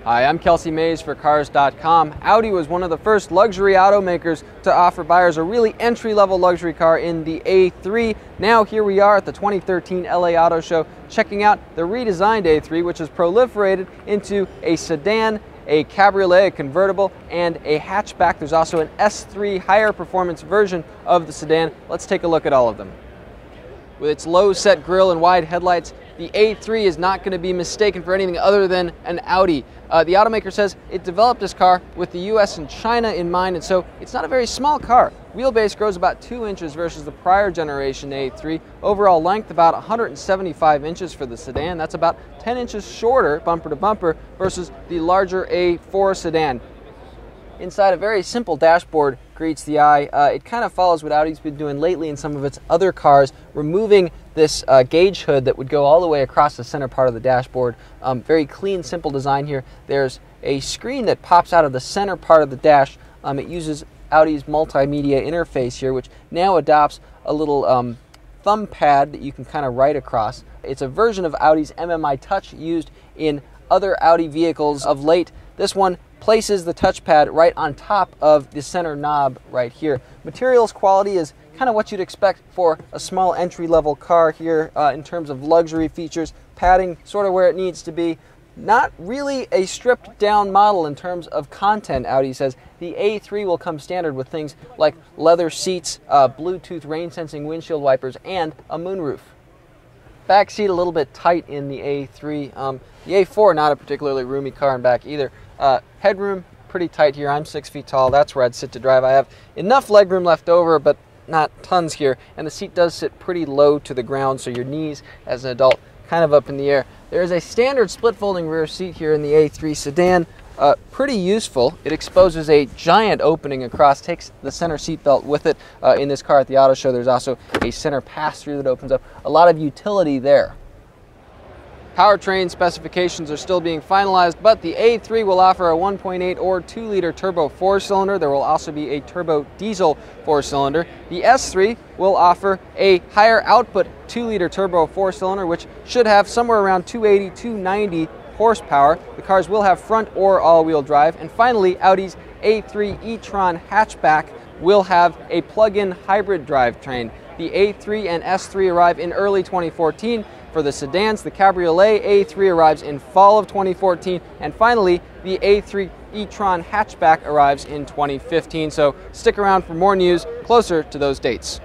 Hi, I'm Kelsey Mays for Cars.com. Audi was one of the first luxury automakers to offer buyers a really entry-level luxury car in the A3. Now here we are at the 2013 LA Auto Show checking out the redesigned A3, which has proliferated into a sedan, a cabriolet, a convertible, and a hatchback. There's also an S3 higher performance version of the sedan. Let's take a look at all of them. With its low set grille and wide headlights, the A3 is not going to be mistaken for anything other than an Audi. The automaker says it developed this car with the US and China in mind, and so it's not a very small car. Wheelbase grows about 2 inches versus the prior generation A3. Overall length about 175 inches for the sedan. That's about 10 inches shorter, bumper to bumper, versus the larger A4 sedan. Inside, a very simple dashboard greets the eye. It kind of follows what Audi's been doing lately in some of its other cars, removing this gauge hood that would go all the way across the center part of the dashboard. Very clean, simple design here. There's a screen that pops out of the center part of the dash. It uses Audi's multimedia interface here, which now adopts a little thumb pad that you can kind of write across. It's a version of Audi's MMI Touch used in other Audi vehicles of late. This one places the touchpad right on top of the center knob right here. Materials quality is kind of what you'd expect for a small entry-level car here in terms of luxury features. Padding sort of where it needs to be. Not really a stripped down model in terms of content, Audi says. The A3 will come standard with things like leather seats, Bluetooth rain-sensing windshield wipers, and a moonroof. Back seat a little bit tight in the A3. The A4 not a particularly roomy car in back either. Headroom pretty tight here. I'm 6 feet tall. That's where I'd sit to drive. I have enough legroom left over, but not tons here. And the seat does sit pretty low to the ground, so your knees as an adult kind of up in the air. There is a standard split folding rear seat here in the A3 sedan. Pretty useful. It exposes a giant opening across, takes the center seat belt with it. In this car at the auto show, there's also a center pass-through that opens up. A lot of utility there. Powertrain specifications are still being finalized, but the A3 will offer a 1.8 or 2-liter turbo 4-cylinder. There will also be a turbo diesel 4-cylinder. The S3 will offer a higher output 2-liter turbo 4-cylinder, which should have somewhere around 280, 290 horsepower. The cars will have front or all-wheel drive. And finally, Audi's A3 e-tron hatchback will have a plug-in hybrid drivetrain. The A3 and S3 arrive in early 2014. For the sedans, the cabriolet A3 arrives in fall of 2014. And finally, the A3 e-tron hatchback arrives in 2015. So stick around for more news closer to those dates.